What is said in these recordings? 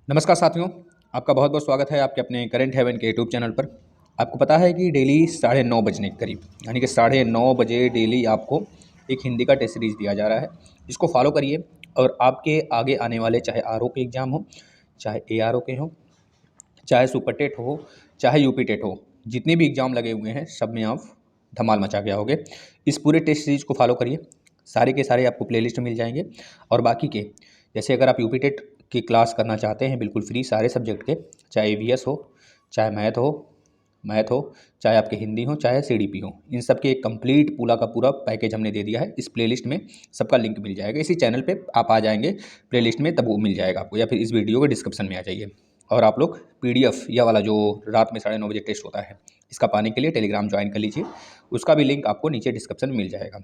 नमस्कार साथियों, आपका बहुत बहुत स्वागत है आपके अपने करंट हेवन के यूट्यूब चैनल पर। आपको पता है कि डेली 9:30 बजने के करीब यानी कि 9:30 बजे डेली आपको एक हिंदी का टेस्ट सीरीज दिया जा रहा है। इसको फॉलो करिए और आपके आगे आने वाले चाहे आरओ के एग्ज़ाम हो, चाहे एआरओ के हो, चाहे सुपर टेट हो, चाहे यूपी टेट हो, जितने भी एग्ज़ाम लगे हुए हैं सब में आप धमाल मचा के आओगे। इस पूरे टेस्ट सीरीज को फॉलो करिए, सारे के सारे आपको प्लेलिस्ट मिल जाएंगे। और बाकी के जैसे अगर आप यूपी टेट की क्लास करना चाहते हैं बिल्कुल फ्री सारे सब्जेक्ट के, चाहे ईवीएस हो, चाहे मैथ हो, चाहे आपके हिंदी हो, चाहे सीडीपी हो, इन सब के एक कंप्लीट पूरा का पूरा पैकेज हमने दे दिया है। इस प्लेलिस्ट में सबका लिंक मिल जाएगा। इसी चैनल पे आप आ जाएंगे प्लेलिस्ट में, तब वो मिल जाएगा आपको, या फिर इस वीडियो के डिस्क्रिप्शन में आ जाइए। और आप लोग पीडीएफ या वाला जो रात में 9:30 बजे टेस्ट होता है, इसका पाने के लिए टेलीग्राम ज्वाइन कर लीजिए। उसका भी लिंक आपको नीचे डिस्क्रिप्शन में मिल जाएगा।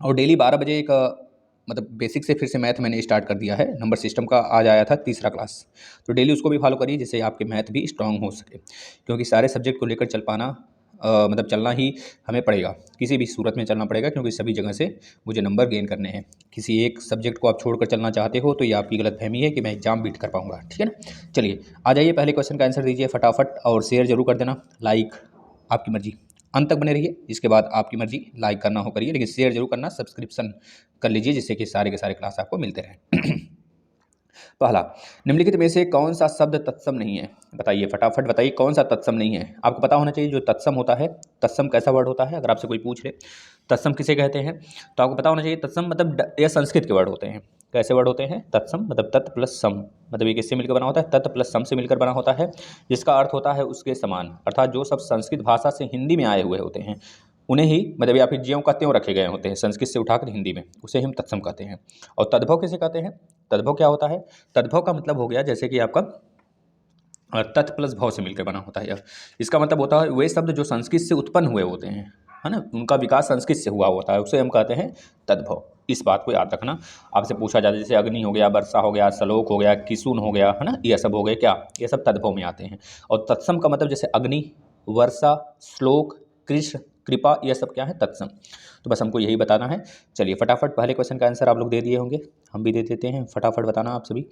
और डेली 12 बजे एक मतलब बेसिक से फिर से मैथ मैंने स्टार्ट कर दिया है। नंबर सिस्टम का आज आया था तीसरा क्लास, तो डेली उसको भी फॉलो करिए जिससे आपके मैथ भी स्ट्रांग हो सके। क्योंकि सारे सब्जेक्ट को लेकर चल पाना मतलब चलना ही हमें पड़ेगा, किसी भी सूरत में चलना पड़ेगा, क्योंकि सभी जगह से मुझे नंबर गेन करने हैं। किसी एक सब्जेक्ट को आप छोड़कर चलना चाहते हो तो ये आपकी गलतफहमी है कि मैं एग्जाम बीट कर पाऊंगा, ठीक है ना। चलिए आ जाइए, पहले क्वेश्चन का आंसर दीजिए फटाफट, और शेयर जरूर कर देना। लाइक आपकी मर्जी, अंत तक बने रहिए। इसके बाद आपकी मर्जी, लाइक करना हो करिए, लेकिन शेयर जरूर करना, सब्सक्रिप्शन कर लीजिए जिससे कि सारे के सारे क्लास आपको मिलते रहें। पहला, निम्नलिखित में से कौन सा शब्द तत्सम नहीं है? बताइए फटाफट बताइए, कौन सा तत्सम नहीं है? आपको पता होना चाहिए जो तत्सम होता है। तत्सम कैसा वर्ड होता है? अगर आपसे कोई पूछ ले तत्सम किसे कहते हैं, तो आपको पता होना चाहिए तत्सम मतलब ये संस्कृत के वर्ड होते हैं। कैसे वर्ड होते हैं? तत्सम मतलब तत् प्लस सम, मतलब ये किससे मिलकर बना होता है? तत् प्लस सम से मिलकर बना होता है, जिसका अर्थ होता है उसके समान। अर्थात जो सब संस्कृत भाषा से हिंदी में आए हुए होते हैं उन्हें ही, मतलब या फिर ज्यों का त्यों रखे गए होते हैं संस्कृत से उठाकर हिंदी में, उसे हम तत्सम कहते हैं। और तद्भव किसे कहते हैं? तद्भव क्या होता है? तद्भव का मतलब हो गया जैसे कि आपका तत् प्लस भव से मिलकर बना होता है। इसका मतलब होता है वे शब्द जो संस्कृत से उत्पन्न हुए होते हैं, है ना, उनका विकास संस्कृत से हुआ होता है, उसे हम कहते हैं तद्भव। इस बात को याद रखना। आपसे पूछा जाता है जैसे अग्नि हो गया, वर्षा हो गया, श्लोक हो गया, किशुन हो गया, है ना, ये सब हो गए क्या, ये सब तद्भव में आते हैं। और तत्सम का मतलब जैसे अग्नि, वर्षा, श्लोक, कृष्ण, कृपा, यह सब क्या है? तत्सम। तो बस हमको यही बताना है। चलिए फटाफट पहले क्वेश्चन का आंसर आप लोग दे दिए होंगे, हम भी दे देते हैं, फटाफट बताना आप सभी।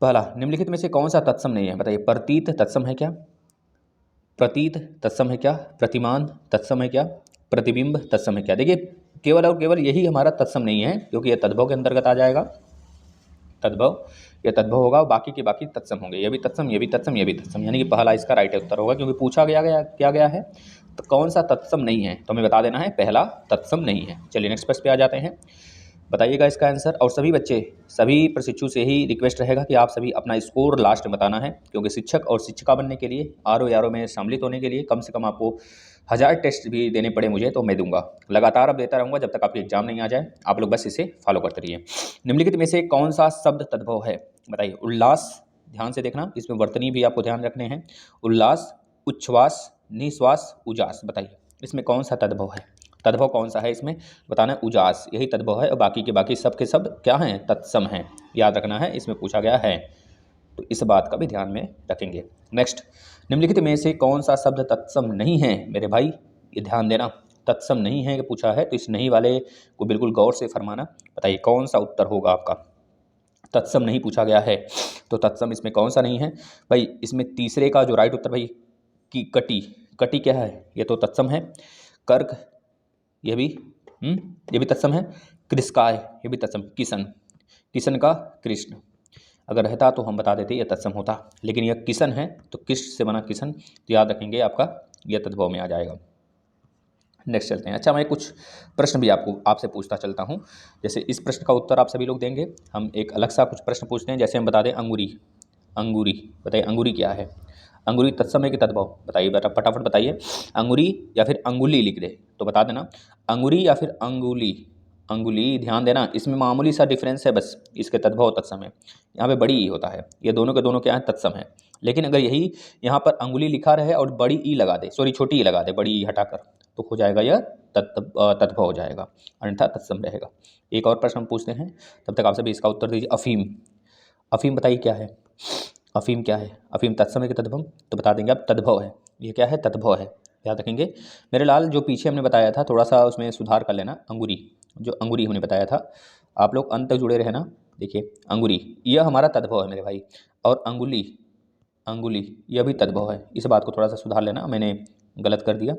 पहला, निम्नलिखित में से कौन सा तत्सम नहीं है? बताइए। प्रतीत तत्सम है क्या? प्रतीत तत्सम है क्या? प्रतिमान तत्सम है क्या? प्रतिबिंब तत्सम है क्या? देखिए, केवल और केवल यही हमारा तत्सम नहीं है, क्योंकि यह तद्भव के अंतर्गत आ जाएगा। तद्भव, यह तद्भव होगा, बाकी के बाकी तत्सम होंगे। ये भी तत्सम, ये भी तत्सम, ये भी तत्सम, यानी कि पहला इसका राइट उत्तर होगा, क्योंकि पूछा क्या गया है, तो कौन सा तत्सम नहीं है, तो हमें बता देना है पहला तत्सम नहीं है। चलिए नेक्स्ट प्रश्न पे आ जाते हैं, बताइएगा इसका आंसर। और सभी बच्चे, सभी प्रशिक्षु से ही रिक्वेस्ट रहेगा कि आप सभी अपना स्कोर लास्ट में बताना है, क्योंकि शिक्षक और शिक्षिका बनने के लिए, आरओ में शामिलित होने के लिए कम से कम आपको 1000 टेस्ट भी देने पड़े मुझे तो मैं दूंगा। लगातार अब देता रहूँगा जब तक आपके एग्जाम नहीं आ जाए। आप लोग बस इसे फॉलो करते रहिए। निम्नलिखित में से कौन सा शब्द तद्भव है? बताइए। उल्लास, ध्यान से देखना, इसमें वर्तनी भी आपको ध्यान रखने हैं। उल्लास, उच्छ्वास, निश्वास, उजास, बताइए इसमें कौन सा तद्भव है? तद्भव कौन सा है इसमें? बताना है उजास, यही तद्भव है, और बाकी के बाकी सब के सब क्या हैं? तत्सम हैं। याद रखना है, इसमें पूछा गया है, तो इस बात का भी ध्यान में रखेंगे। नेक्स्ट, निम्नलिखित में से कौन सा शब्द तत्सम नहीं है? मेरे भाई ये ध्यान देना, तत्सम नहीं है पूछा है, तो इस नहीं वाले को बिल्कुल गौर से फरमाना। बताइए कौन सा उत्तर होगा आपका? तत्सम नहीं पूछा गया है, तो तत्सम इसमें कौन सा नहीं है भाई? इसमें तीसरे का जो राइट उत्तर भाई, की कटी, कटी क्या है? ये तो तत्सम है। कर्क, ये भी ये भी तत्सम है। कृषकाय, ये भी तत्सम। किशन, किशन का कृष्ण, अगर रहता तो हम बता देते ये तत्सम होता, लेकिन यह किशन है तो किश से बना किशन, तो याद रखेंगे आपका यह तद्भव में आ जाएगा। नेक्स्ट चलते हैं। अच्छा, मैं कुछ प्रश्न भी आपसे पूछता चलता हूँ। जैसे इस प्रश्न का उत्तर आप सभी लोग देंगे, हम एक अलग सा कुछ प्रश्न पूछते हैं। जैसे हम बता दें अंगूरी, अंगूरी, बताइए अंगूरी क्या है? अंगूरी तत्सम है कि तद्भव? बताइए बेटा फटाफट बताइए। अंगूरी या फिर अंगुली लिख दे तो बता देना, अंगूरी या फिर अंगुली। अंगुली, ध्यान देना, इसमें मामूली सा डिफरेंस है बस, इसके तद्भव तत्सम है, यहाँ पे बड़ी ई होता है। ये दोनों के दोनों क्या है? तत्सम है। लेकिन अगर यही यहाँ पर अंगुली लिखा रहे और बड़ी ई लगा दे, सॉरी छोटी ई लगा दे, बड़ी ई हटाकर, तो हो जाएगा यह तद्भव हो जाएगा, अन्यथा तत्सम रहेगा। एक और प्रश्न हम पूछते हैं, तब तक आप सभी इसका उत्तर दीजिए। अफीम, अफीम बताइए क्या है? अफीम क्या है? अफीम तत्सम है कि तद्भव? तो बता देंगे आप, तद्भव है। ये क्या है? तद्भव है, याद रखेंगे। मेरे लाल, जो पीछे हमने बताया था थोड़ा सा उसमें सुधार कर लेना। अंगूरी, जो अंगूरी हमने बताया था, आप लोग अंत तक जुड़े रहे ना। देखिए अंगुरी, यह हमारा तद्भव है मेरे भाई, और अंगुली, अंगुली यह भी तद्भव है। इस बात को थोड़ा सा सुधार लेना, मैंने गलत कर दिया।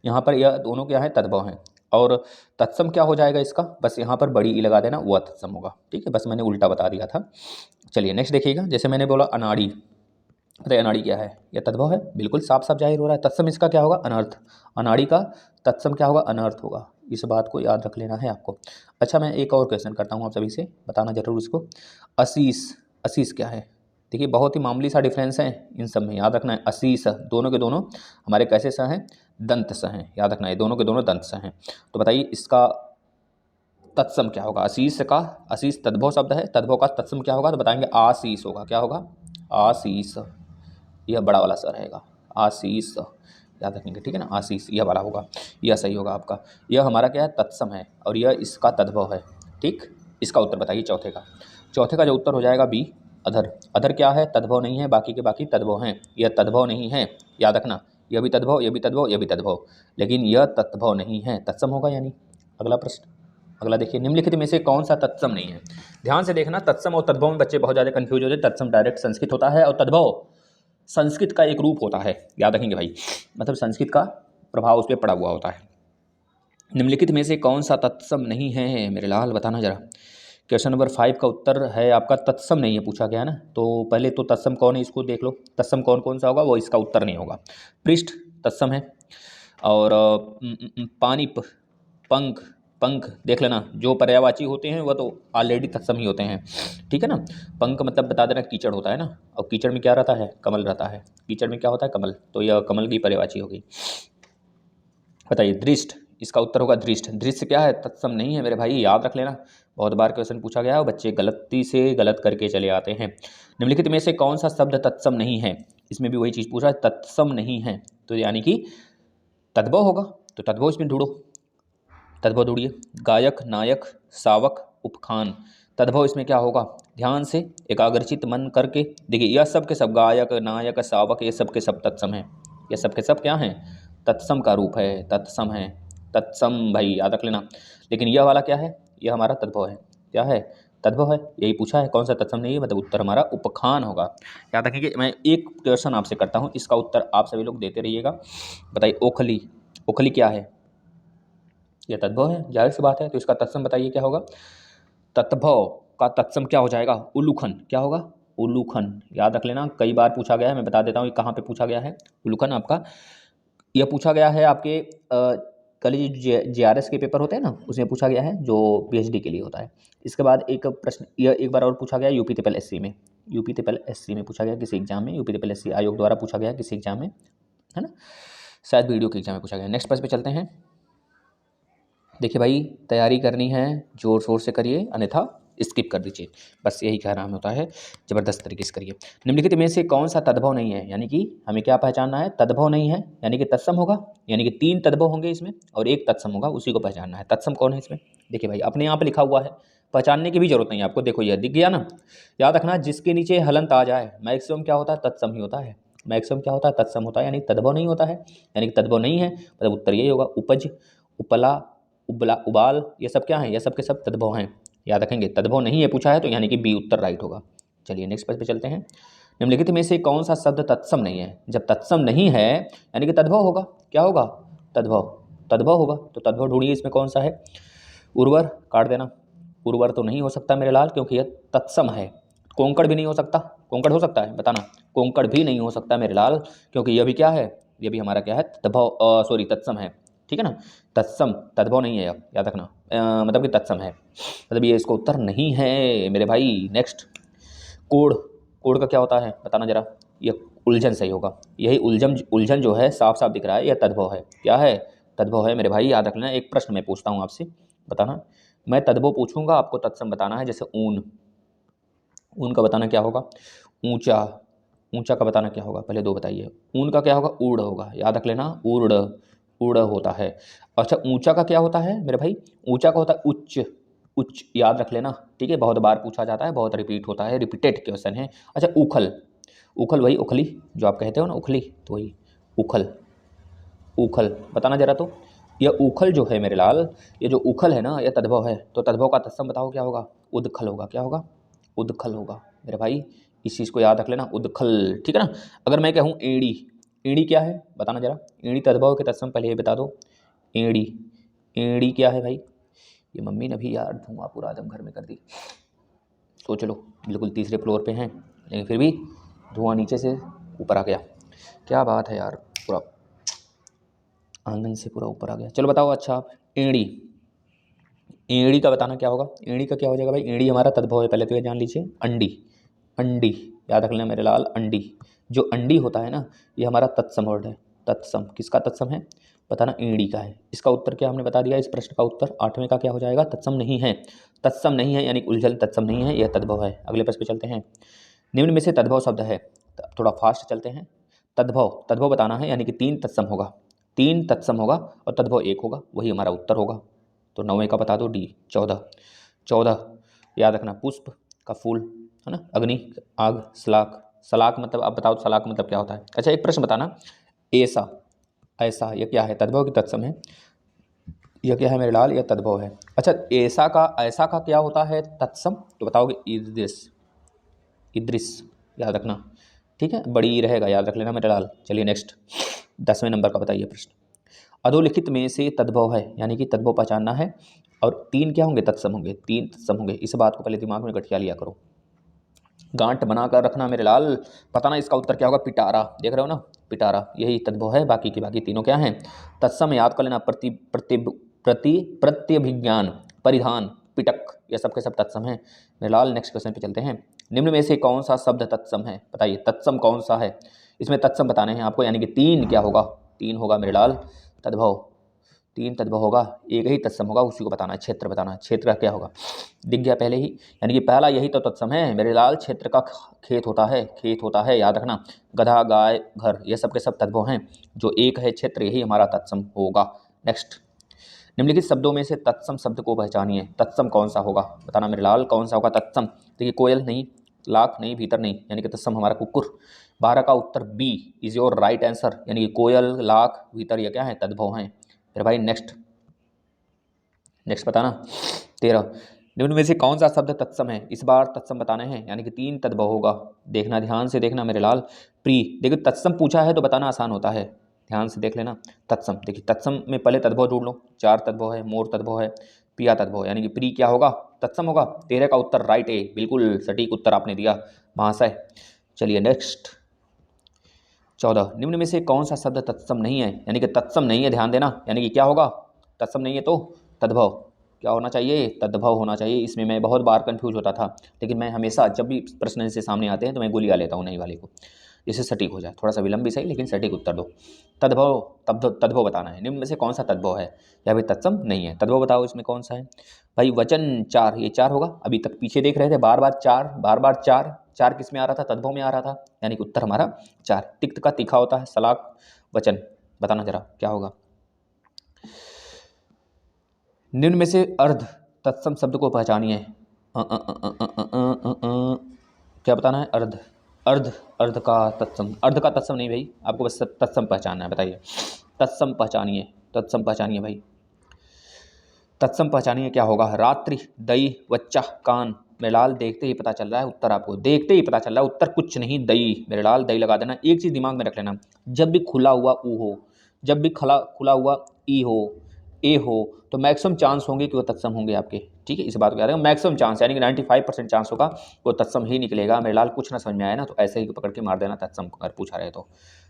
यहाँ पर यह दोनों क्या है, तद्भव हैं। और तत्सम क्या हो जाएगा इसका, बस यहाँ पर बड़ी ई लगा देना, वह तत्सम होगा। ठीक है, बस मैंने उल्टा बता दिया था। चलिए नेक्स्ट देखिएगा, जैसे मैंने बोला अनाड़ी, अरे अनाड़ी क्या है, यह तद्भव है, बिल्कुल साफ साफ जाहिर हो रहा है। तत्सम इसका क्या होगा, अनर्थ। अनाड़ी का तत्सम क्या होगा, अनर्थ होगा। इस बात को याद रख लेना है आपको। अच्छा मैं एक और क्वेश्चन करता हूँ आप सभी से, बताना जरूर इसको। असीस, असीस क्या है। देखिए बहुत ही मामूली सा डिफरेंस है इन सब में, याद रखना है। असीस, दोनों के दोनों हमारे कैसे स हैं, दंत स हैं, याद रखना है, दोनों के दोनों दंत स हैं। तो बताइए इसका तत्सम क्या होगा। असीस का, असीस तद्भव शब्द है, तद्भव का तत्सम क्या होगा, तो बताएंगे आशीष होगा। क्या होगा, आशीष, यह बड़ा वाला सा रहेगा, आशीष, याद रखेंगे। ठीक है ना, आशीष यह वाला होगा, यह सही होगा आपका। यह हमारा क्या है, तत्सम है, और यह इसका तद्भव है। ठीक, इसका उत्तर बताइए चौथे का। चौथे का जो उत्तर हो जाएगा बी, अधर। अधर क्या है, तद्भव नहीं है, बाकी के बाकी तद्भव हैं। यह तद्भव नहीं है, याद रखना, यह भी तद्भव, यह भी तद्भव, यह भी तद्भव, लेकिन यह तद्भव नहीं है, तत्सम होगा यानी। अगला प्रश्न, अगला देखिए, निम्नलिखित में से कौन सा तत्सम नहीं है। ध्यान से देखना, तत्सम और तद्भव में बच्चे बहुत ज़्यादा कंफ्यूज होते हैं। तत्सम डायरेक्ट संस्कृत होता है और तद्भव संस्कृत का एक रूप होता है, याद रखेंगे भाई, मतलब संस्कृत का प्रभाव उस पर पड़ा हुआ होता है। निम्नलिखित में से कौन सा तत्सम नहीं है मेरे लाल, बताना जरा। क्वेश्चन नंबर 5 का उत्तर है आपका तत्सम नहीं है, पूछा गया ना। तो पहले तो तत्सम कौन है इसको देख लो, तत्सम कौन कौन सा होगा, वो इसका उत्तर नहीं होगा। पृष्ठ तत्सम है, और पानिप, पंख, पंख देख लेना, जो पर्यायवाची होते हैं वह तो ऑलरेडी तत्सम ही होते हैं। ठीक है ना, पंख मतलब बता देना कीचड़ होता है ना, और कीचड़ में क्या रहता है, कमल रहता है। कीचड़ में क्या होता है, कमल, तो यह कमल की पर्यायवाची होगी। बताइए दृष्ट, इसका उत्तर होगा दृष्ट। दृश्य क्या है, तत्सम नहीं है मेरे भाई, याद रख लेना, बहुत बार क्वेश्चन पूछा गया है और बच्चे गलती से गलत करके चले आते हैं। निम्नलिखित में से कौन सा शब्द तत्सम नहीं है, इसमें भी वही चीज़ पूछ रहा है, तत्सम नहीं है, तो यानी कि तद्भव होगा, तो तद्भव इसमें ढूंढो, तद्भव ढूंढिए। गायक, नायक, शावक, उपखान, तद्भव इसमें क्या होगा, ध्यान से एकाग्रचित मन करके देखिए। यह सब के सब, गायक, नायक, शावक, ये सब के सब तत्सम है, ये सब के सब क्या हैं, तत्सम का रूप है, तत्सम है, तत्सम भाई याद रख लेना। लेकिन यह वाला क्या है, यह हमारा तद्भव है, क्या है, तद्भव है, यही पूछा है, कौन सा तत्सम नहीं है, मतलब उत्तर हमारा उपखान होगा। याद रखेंगे। मैं एक क्वेश्चन आपसे करता हूँ, इसका उत्तर आप सभी लोग देते रहिएगा। बताइए ओखली, ओखली क्या है, यह तद्भव है, जाहिर सी बात है, तो इसका तत्सम बताइए क्या होगा। तद्भव का तत्सम क्या हो जाएगा, उल्लूखन, क्या होगा, उल्लूखन, याद रख लेना, कई बार पूछा गया है, मैं बता देता हूँ कहाँ पे पूछा गया है। उल्लूखन आपका यह पूछा गया है आपके कॉलेज JRS के पेपर होते हैं ना, उसमें पूछा गया है, जो PhD के लिए होता है। इसके बाद एक प्रश्न यह एक बार और पूछा गया यूपी ट्रिपल एस सी में, यूपी ट्रिपल एस सी में पूछा गया किसी एग्जाम में, यूपी ट्रिपल एस सी आयोग द्वारा पूछा गया किसी एग्जाम में, है ना, शायद वीडियो के एग्जाम में पूछा गया। नेक्स्ट प्रश्न पे चलते हैं। देखिए भाई तैयारी करनी है, जोर शोर से करिए, अन्यथा स्किप कर दीजिए, बस यही कहना हमें होता है, ज़बरदस्त तरीके से करिए। निम्नलिखित में से कौन सा तद्भव नहीं है, यानी कि हमें क्या पहचानना है, तद्भव नहीं है यानी कि तत्सम होगा, यानी कि 3 तद्भव होंगे इसमें और एक तत्सम होगा, उसी को पहचानना है। तत्सम कौन है इसमें, देखिए भाई अपने यहाँ पर लिखा हुआ है, पहचानने की भी जरूरत नहीं है आपको, देखो यह दिख गया ना। याद रखना, जिसके नीचे हलंत आ जाए मैक्सिमम क्या होता है, तत्सम ही होता है, मैक्सिमम क्या होता है, तत्सम होता है, यानी तद्भव नहीं होता है, यानी कि तद्भव नहीं है, मतलब उत्तर यही होगा। उपज, उपला, उबला, उबाल, ये सब क्या है, ये सब के सब तद्भव हैं, याद रखेंगे। तद्भव नहीं है पूछा है तो यानी कि बी उत्तर राइट होगा। चलिए नेक्स्ट पेज पे चलते हैं। निम्नलिखित में से कौन सा शब्द तत्सम नहीं है, जब तत्सम नहीं है यानी कि तद्भव होगा, क्या होगा, तद्भव, तद्भव होगा, तो तद्भव ढूंढिए इसमें कौन सा है। उर्वर, काट देना, उर्वर तो नहीं हो सकता मेरे लाल, क्योंकि यह तत्सम है। कोंकण भी नहीं हो सकता, कोंकण हो सकता है, बताना, कोंकण भी नहीं हो सकता मेरे लाल, क्योंकि यह भी क्या है, यह भी हमारा क्या है, तद्भव, सॉरी तत्सम है, ठीक है ना, तत्सम, तद्भव नहीं है, अब याद रखना, मतलब कि तत्सम है, मतलब ये इसका उत्तर नहीं है मेरे भाई। नेक्स्ट, कोड, कोड का क्या होता है बताना जरा, ये उलझन सही होगा, यही उलझन, उलझन जो है साफ साफ दिख रहा है, यह तद्भव है, क्या है, तद्भव है मेरे भाई, याद रख लेना। एक प्रश्न मैं पूछता हूँ आपसे, बताना, मैं तद्भव पूछूंगा, आपको तत्सम बताना है। जैसे ऊन, ऊन का बताना क्या होगा, ऊंचा, ऊंचा का बताना क्या होगा, पहले दो बताइए। ऊन का क्या होगा, ऊढ़ होगा, याद रख लेना, ऊढ़, ऊढ़ होता है। अच्छा ऊंचा का क्या होता है मेरे भाई, ऊंचा का होता है उच्च, उच्च, याद रख लेना, ठीक है, बहुत बार पूछा जाता है, बहुत रिपीट होता है, रिपीटेड क्वेश्चन है। अच्छा उखल, उखल वही उखली जो आप कहते हो ना, उखली, तो वही उखल, उखल बताना जरा, तो यह उखल जो है मेरे लाल, ये जो उखल है ना, यह तद्भव है। तो तद्भव का तत्सम बताओ क्या होगा? उदखल होगा। क्या होगा? उदखल होगा मेरे भाई, इस चीज़ को याद रख लेना, उदखल, ठीक है ना। अगर मैं कहूँ एड़ी, एड़ी क्या है बताना जरा, एड़ी तद्भव के तत्सम पहले ये बता दो। एड़ी, एड़ी क्या है भाई? ये मम्मी ने भी यार धुआं पूरा आदम घर में कर दी। सोच लो, बिल्कुल तीसरे फ्लोर पे हैं लेकिन फिर भी धुआं नीचे से ऊपर आ गया। क्या बात है यार, पूरा आंगन से पूरा ऊपर आ गया। चलो बताओ। अच्छा आप एड़ी, एड़ी का बताना क्या होगा? एड़ी का क्या हो जाएगा भाई? एड़ी हमारा तद्भव है, पहले तो ये जान लीजिए। अंडी, अंडी याद रख लेना मेरे लाल, अंडी। जो अंडी होता है ना, ये हमारा तत्सम वर्ड है। तत्सम किसका तत्सम है? बताना, एड़ी का है। इसका उत्तर क्या हमने बता दिया, इस प्रश्न का उत्तर 8वें का क्या हो जाएगा? तत्सम नहीं है। तत्सम नहीं है यानी उलझल, तत्सम नहीं है, यह तद्भव है। अगले प्रश्न पे चलते हैं। निम्न में से तद्भव शब्द है, थोड़ा फास्ट चलते हैं। तद्भव, तद्भव बताना है यानी कि 3 तत्सम होगा, 3 तत्सम होगा और तद्भव 1 होगा, वही हमारा उत्तर होगा। तो 9वें का बता दो, डी 14। 14 याद रखना, पुष्प का फूल है ना, अग्नि, आग, सलाख। सलाख मतलब आप बताओ सलाख मतलब क्या होता है? अच्छा एक प्रश्न बताना, ऐसा, ऐसा ये क्या है? तद्भव की तत्सम है। यह क्या है मेरे लाल? यह तद्भव है। अच्छा ऐसा का, ऐसा का क्या होता है तत्सम? तो बताओगे इद्रिस, इद्रिस याद रखना, ठीक है, बड़ी रहेगा, याद रख लेना मेरे लाल। चलिए नेक्स्ट 10वें नंबर का बताइए प्रश्न। अधोलिखित में से तद्भव है यानी कि तद्भव पहचानना है, और 3 क्या होंगे? तत्सम होंगे, 3 तत्सम होंगे। इस बात को पहले दिमाग में गठिया लिया करो, गांठ बनाकर रखना मेरे लाल। पता ना इसका उत्तर क्या होगा? पिटारा, देख रहे हो ना, पिटारा यही तद्भव है। बाकी की बाकी तीनों क्या हैं? तत्सम। याद कर लेना, प्रत्यभिज्ञान, परिधान, पिटक, ये सब के सब तत्सम है मेरे लाल। नेक्स्ट क्वेश्चन पे चलते हैं। निम्न में से कौन सा शब्द तत्सम है? बताइए तत्सम कौन सा है? इसमें तत्सम बताने हैं आपको, यानी कि 3 क्या होगा? 3 होगा मेरे लाल तद्भव, 3 तद्भव होगा, एक ही तत्सम होगा, उसी को बताना है। क्षेत्र बताना है, क्षेत्र का क्या होगा? दिख गया पहले ही, यानी कि पहला यही तो तत्सम है मेरे लाल। क्षेत्र का खेत होता है, खेत होता है, याद रखना। गधा, गाय, घर, ये सब के सब तद्भव हैं। जो एक है क्षेत्र, यही हमारा तत्सम होगा। नेक्स्ट, निम्नलिखित शब्दों में से तत्सम शब्द को पहचानिए। तत्सम कौन सा होगा? बताना मेरे लाल, कौन सा होगा तत्सम? देखिए कोयल नहीं, लाख नहीं, भीतर नहीं, यानी कि तत्सम हमारा कुक्कुर। 12 का उत्तर B is your right answer, यानी कि कोयल, लाख, भीतर, ये क्या है? तद्भव हैं। फिर भाई नेक्स्ट, नेक्स्ट बताना 13। निम्न में से कौन सा शब्द तत्सम है? इस बार तत्सम बताने हैं, यानी कि 3 तद्भव होगा। देखना, ध्यान से देखना मेरे लाल। प्री, देखिए तत्सम पूछा है तो बताना आसान होता है, ध्यान से देख लेना। तत्सम, देखिए तत्सम में पहले तद्भव ढूंढ लो। 4 तद्भव है, मोर तद्भव है, प्रिया तद्भव, यानी कि प्री क्या होगा? तत्सम होगा। 13 का उत्तर राइट है, बिल्कुल सटीक उत्तर आपने दिया महाशय। चलिए नेक्स्ट 14। निम्न में से कौन सा शब्द तत्सम नहीं है? यानी कि तत्सम नहीं है, ध्यान देना, यानी कि क्या होगा? तत्सम नहीं है तो तद्भव क्या होना चाहिए? तद्भव होना चाहिए। इसमें मैं बहुत बार कंफ्यूज होता था, लेकिन मैं हमेशा जब भी प्रश्न ऐसे सामने आते हैं तो मैं गोलियां लेता हूँ नई वाले को, जिससे सटीक हो जाए। थोड़ा सा विलंब भी सही, लेकिन सटीक उत्तर दो। तद्भव, तद्भव बताना है। निम्न में से कौन सा तद्भव है? या भाई तत्सम नहीं है, तद्भव बताओ इसमें कौन सा है भाई? वचन 4, ये 4 होगा। अभी तक पीछे देख रहे थे, बार बार 4, बार बार 4, 4 किस में आ रहा था? तद्भव में आ रहा था, यानी कि उत्तर हमारा 4। तिक्त का तीखा होता है, सलाख, वचन, बताना जरा क्या होगा? निम्न में से अर्ध तत्सम शब्द को पहचानिए। क्या बताना है? अर्ध, अर्ध, अर्ध का तत्सम, अर्ध का तत्सम नहीं भाई, आपको बस तत्सम पहचानना है। बताइए तत्सम पहचानिए, तत्सम पहचानिए भाई, तत्सम पहचानिए क्या होगा? रात्रि, दई, वच्चा, कान। मेरे लाल देखते ही पता चल रहा है उत्तर, आपको देखते ही पता चल रहा है उत्तर कुछ नहीं, दई। मेरे लाल दई लगा देना। एक चीज़ दिमाग में रख लेना, जब भी खुला हुआ ऊ हो, जब भी खुला हुआ ई हो, ए हो, तो मैक्सिमम चांस होंगे कि वो तत्सम होंगे आपके, ठीक है। इस बात को याद रखें, मैक्सिमम चांस यानी कि 95% चांस होगा वो तत्सम ही निकलेगा। मेरे लाल कुछ ना समझ में आया ना तो ऐसे ही पकड़ के मार देना तत्सम अगर पूछा रहे तो।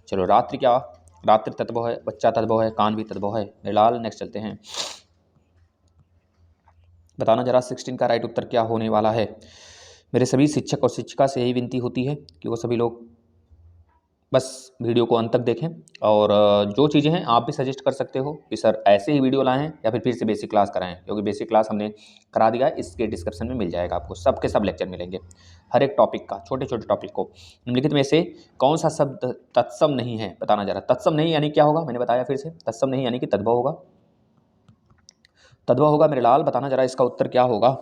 चलो रात्रि क्या? रात्रि तत्व है, बच्चा तत्व है, कान भी तत्व है मेरे लाल। नेक्स्ट चलते हैं, बताना जरा 16 का राइट उत्तर क्या होने वाला है? मेरे सभी शिक्षक और शिक्षिका से यही विनती होती है कि वो सभी लोग बस वीडियो को अंत तक देखें, और जो चीज़ें हैं आप भी सजेस्ट कर सकते हो कि सर ऐसे ही वीडियो लाएं या फिर से बेसिक क्लास कराएं, क्योंकि बेसिक क्लास हमने करा दिया है, इसके डिस्क्रिप्शन में मिल जाएगा आपको, सब के सब लेक्चर मिलेंगे हर एक टॉपिक का, छोटे छोटे टॉपिक को। निम्नलिखित में से कौन सा शब्द तत्सम नहीं है? बताना जरा। तत्सम नहीं यानी क्या होगा? मैंने बताया फिर से, तत्सम नहीं यानी कि तद्भव होगा, तद्भव होगा मेरे लाल। बताना जरा इसका उत्तर क्या होगा?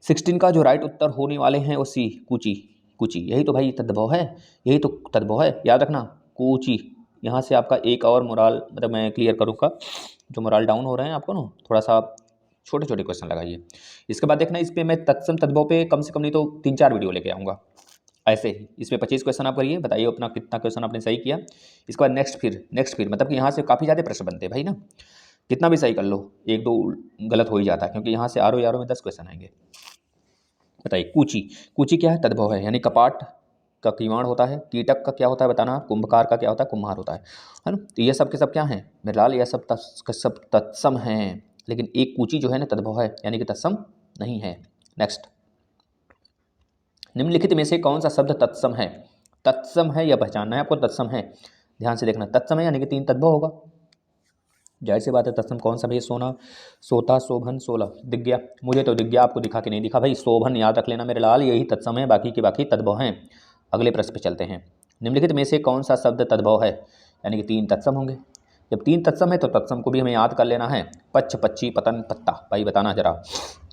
16 का जो राइट उत्तर होने वाले हैं वो सी, कूची, कूची, यही तो भाई तद्भव है, यही तो तद्भव है, याद रखना, कूची। यहाँ से आपका एक और मोराल मतलब मैं क्लियर करूँगा, जो मोरल डाउन हो रहे हैं आपको ना, थोड़ा सा छोटे छोटे क्वेश्चन लगाइए। इसके बाद देखना, इस पर मैं तत्सम तद्भव पे कम से कम नहीं तो 3-4 वीडियो लेके आऊँगा ऐसे ही। इसमें 25 क्वेश्चन आप करिए, बताइए अपना कितना क्वेश्चन आपने सही किया। इसके बाद नेक्स्ट फिर मतलब कि यहाँ से काफ़ी ज़्यादा प्रश्न बनते हैं भाई ना, कितना भी सही कर लो 1-2 गलत हो ही जाता है, क्योंकि यहाँ से आरो में 10 क्वेश्चन आएंगे। बताइए कूची क्या है? तद्भव है, यानी कपाट का किवाड़ होता है। कीटक का क्या होता है बताना, कुंभकार का क्या होता है, कुम्हार होता है ना। तो ये सब के सब क्या हैं मेरे लाल, ये सब सब तत्सम हैं, लेकिन एक कूची जो है ना तद्भव है, यानी कि तत्सम नहीं है। नेक्स्ट, निम्नलिखित में से कौन सा शब्द तत्सम है? तत्सम है यह पहचानना है आपको, तत्सम है ध्यान से देखना। तत्सम है यानी कि 3 तद्भव होगा, जाहिर सी बात है। तत्सम कौन सा भाई? सोना, सोता, शोभन, सोलह। दिख गया मुझे तो, दिख गया आपको दिखा के नहीं दिखा भाई। शोभन याद रख लेना मेरे लाल, यही तत्सम है, बाकी के बाकी तद्भव हैं। अगले प्रश्न पे चलते हैं। निम्नलिखित में से कौन सा शब्द तद्भव है? यानी कि 3 तत्सम होंगे। जब 3 तत्सम है तो तत्सम को भी हमें याद कर लेना है। पच्छ, पच्ची, पतन, पत्ता। भाई बताना जरा,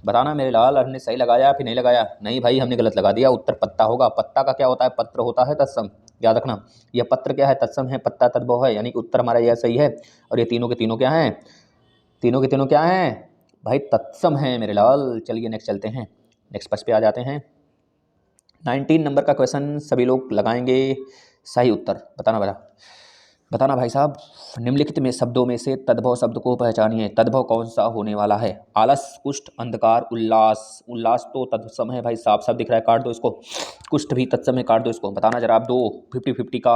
बताना मेरे लाल, हमने सही लगाया फिर नहीं लगाया? नहीं भाई हमने गलत लगा दिया, उत्तर पत्ता होगा। पत्ता का क्या होता है? पत्र होता है, तत्सम याद रखना। यह पत्र क्या है? तत्सम है, पत्ता तद्भव है, यानी कि उत्तर हमारा यह सही है। और ये तीनों के तीनों क्या हैं? तीनों के तीनों क्या हैं भाई? तत्सम हैं मेरे लाल। चलिए नेक्स्ट चलते हैं, नेक्स्ट प्रश्न पे आ जाते हैं। 19 नंबर का क्वेश्चन सभी लोग लगाएंगे सही उत्तर। बताना भाई साहब, निम्नलिखित में शब्दों में से तद्भव शब्द को पहचानिए। तद्भव कौन सा होने वाला है? आलस, कुष्ठ, अंधकार, उल्लास। उल्लास तो तत्सम है भाई, साफ साफ दिख रहा है, काट दो इसको। कुष्ठ भी तत्सम है, काट दो इसको। बताना जरा आप, 50-50 का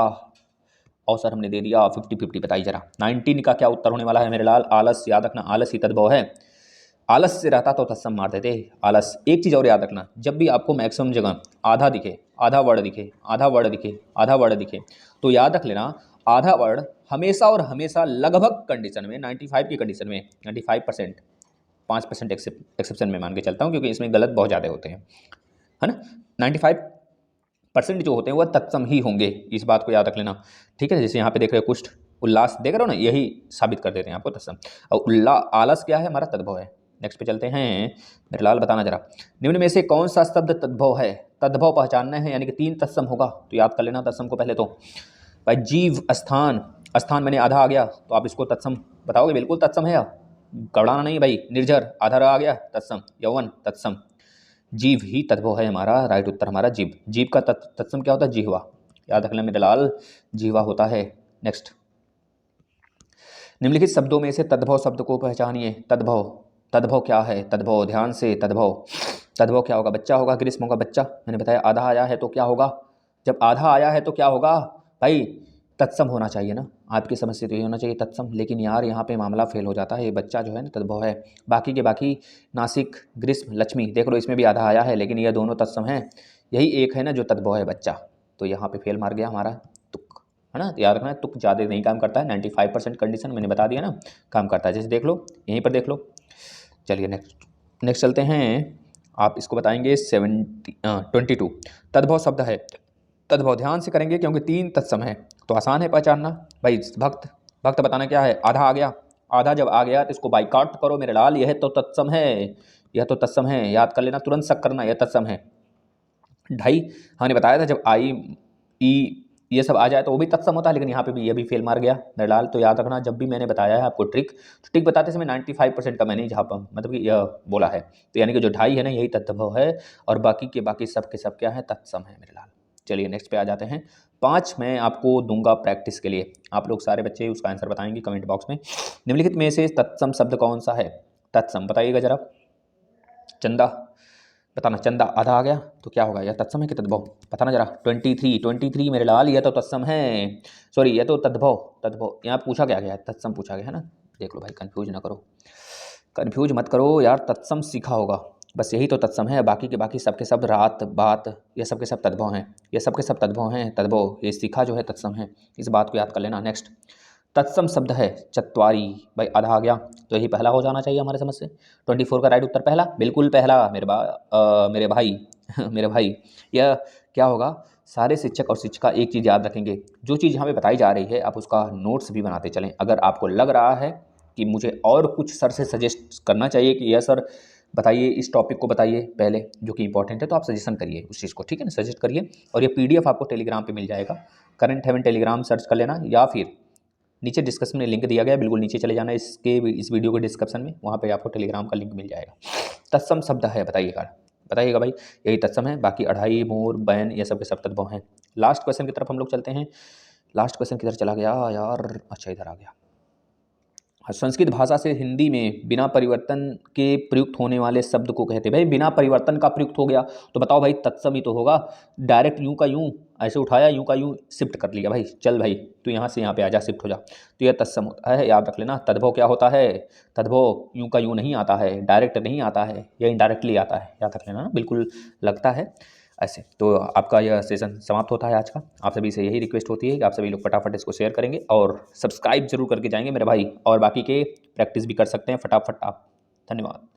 अवसर हमने दे दिया। 50-50 बताइए जरा, 19 का क्या उत्तर होने वाला है मेरे लाल? आलस याद रखना, आलस ही तद्भव है। आलस से रहता तो तत्सम मार देते आलस। एक चीज़ और याद रखना, जब भी आपको मैक्सिमम जगह आधा दिखे, आधा वर्ड दिखे, आधा वर्ड दिखे, आधा वर्ड दिखे, तो याद रख लेना आधा वर्ड हमेशा और हमेशा लगभग कंडीशन में, 95 की कंडीशन में, 95%, 5% एक्सेप्शन में मान के चलता हूँ, क्योंकि इसमें गलत बहुत ज़्यादा होते हैं, है ना। 95% जो होते हैं वह तत्सम ही होंगे, इस बात को याद रख लेना, ठीक है। जैसे यहाँ पे देख रहे हो कुष्ठ, उल्लास देख रहे हो ना, यही साबित कर देते हैं आपको तत्सम। और आलस क्या है? हमारा तद्भव है। नेक्स्ट पे चलते हैं मेरे लाल, बताना जरा, निम्न में से कौन सा शब्द तद्भव है? तद्भव पहचानना है, यानी कि 3 तत्सम होगा, तो याद कर लेना तत्सम को पहले तो। भाई जीव, स्थान, स्थान मैंने आधा आ गया तो आप इसको तत्सम बताओगे, बिल्कुल तत्सम है या घबराना नहीं भाई। निर्जर आधा आ गया, तत्सम। यौवन तत्सम। जीव ही तद्भव है हमारा, राइट उत्तर हमारा जीव। जीव का तत्सम क्या होता है? जिह्वा, याद रखना मेरे लाल, जिह्वा होता है। नेक्स्ट, निम्नलिखित शब्दों में से तद्भव शब्द को पहचानिए। तद्भव क्या है? तद्भव ध्यान से, तद्भव क्या होगा? बच्चा होगा, ग्रीष्म होगा, बच्चा। मैंने बताया आधा आया है तो क्या होगा? जब आधा आया है तो क्या होगा भाई? तत्सम होना चाहिए ना, आपकी समझ से तो ये होना चाहिए तत्सम, लेकिन यार यहाँ पे मामला फेल हो जाता है। ये बच्चा जो है ना तद्भव है, बाकी के बाकी नासिक, ग्रीष्म, लक्ष्मी, देख लो इसमें भी आधा आया है, लेकिन ये दोनों तत्सम हैं। यही एक है ना जो तद्भव है, बच्चा। तो यहाँ पे फेल मार गया हमारा, तुक, है ना। याद रखना तुक ज़्यादा नहीं काम करता है, 95% कंडीशन मैंने बता दिया ना काम करता है। जैसे देख लो यहीं पर देख लो। चलिए नेक्स्ट चलते हैं, आप इसको बताएंगे 22। तद्भव शब्द है, तद्भव ध्यान से करेंगे क्योंकि 3 तत्सम है, तो आसान है पहचानना भाई। भक्त बताना क्या है? आधा आ गया, आधा जब आ गया तो इसको बाइकाट करो मेरे लाल, यह तो तत्सम है, यह तो तत्सम है, याद कर लेना, तुरंत शक करना, यह तत्सम है। ढाई हमने बताया था, जब आई ई ये सब आ जाए तो वो भी तत्सम होता है, लेकिन यहाँ पे भी ये भी फेल मार गया मेरे लाल। तो याद रखना, जब भी मैंने बताया है आपको ट्रिक, तो ट्रिक बताते समय 95% का मैंने ही जहाँ मतलब कि यह बोला है, तो यानी कि जो ढाई है ना यही तद्भव है, और बाकी के बाकी सब के सब क्या है? तत्सम है मेरे लाल। चलिए नेक्स्ट पे आ जाते हैं। 5 मैं आपको दूंगा प्रैक्टिस के लिए, आप लोग सारे बच्चे उसका आंसर बताएंगे कमेंट बॉक्स में। निम्नलिखित में से तत्सम शब्द कौन सा है? तत्सम बताइएगा जरा। चंदा, बताना, चंदा आधा आ गया तो क्या होगा? यह तत्सम है कि तद्भव? बताना जरा। 23 मेरे लाल, यह तो तत्सम है, सॉरी यह तो तद्भव यहाँ पूछा क्या गया है? तत्सम पूछा गया है ना। देख लो भाई, कंफ्यूज ना करो, कंफ्यूज मत करो यार, तत्सम सीखा होगा, बस यही तो तत्सम है, बाकी के बाकी सबके सब रात बात, ये सबके सब तद्भव हैं, ये सबके सब तद्भव हैं। तद्भव ये सीखा जो है तत्सम है, इस बात को याद कर लेना। नेक्स्ट, तत्सम शब्द है चत्वारी, भाई आधा आ गया तो यही पहला हो जाना चाहिए हमारे समझ से। 24 का राइट उत्तर पहला, बिल्कुल पहला मेरे भाई मेरे भाई। यह क्या होगा? सारे शिक्षक और शिक्षिका एक चीज़ याद रखेंगे, जो चीज़ यहाँ पे बताई जा रही है आप उसका नोट्स भी बनाते चलें। अगर आपको लग रहा है कि मुझे और कुछ सर से सजेस्ट करना चाहिए कि यह सर बताइए, इस टॉपिक को बताइए पहले जो कि इंपॉर्टेंट है, तो आप सजेशन करिए उस चीज़ को, ठीक है ना, सजेस्ट करिए। और ये PDF आपको टेलीग्राम पे मिल जाएगा, करंट हेवन टेलीग्राम सर्च कर लेना, या फिर नीचे डिस्क्रिप्शन में लिंक दिया गया है, बिल्कुल नीचे चले जाना इसके इस वीडियो के डिस्क्रिप्शन में, वहाँ पे आपको टेलीग्राम का लिंक मिल जाएगा। तत्सम शब्द है, बताइएगा भाई, यही तत्सम है। बाकी अढ़ाई, मोर, बैन, ये सब के सब तद्भव हैं। लास्ट क्वेश्चन की तरफ हम लोग चलते हैं। लास्ट क्वेश्चन किधर चला गया यार, अच्छा इधर आ गया। संस्कृत भाषा से हिंदी में बिना परिवर्तन के प्रयुक्त होने वाले शब्द को कहते हैं। भाई बिना परिवर्तन का प्रयुक्त हो गया तो बताओ भाई तत्सम ही तो होगा। डायरेक्ट यूं का यूं ऐसे उठाया, यूं का यूं शिफ्ट कर लिया, भाई चल भाई तू यहाँ से यहाँ पे आ जा, शिफ्ट हो जा, तो यह तत्सम होता है। याद रख लेना। तद्भव क्या होता है? तद्भव यूं का यूं नहीं आता है, डायरेक्ट नहीं आता है, यह इनडायरेक्टली आता है। याद रख लेना ना, बिल्कुल लगता है ऐसे। तो आपका यह सेशन समाप्त होता है आज का। आप सभी से यही रिक्वेस्ट होती है कि आप सभी लोग फटाफट इसको शेयर करेंगे और सब्सक्राइब जरूर करके जाएंगे मेरे भाई, और बाकी के प्रैक्टिस भी कर सकते हैं फटाफट आप। धन्यवाद।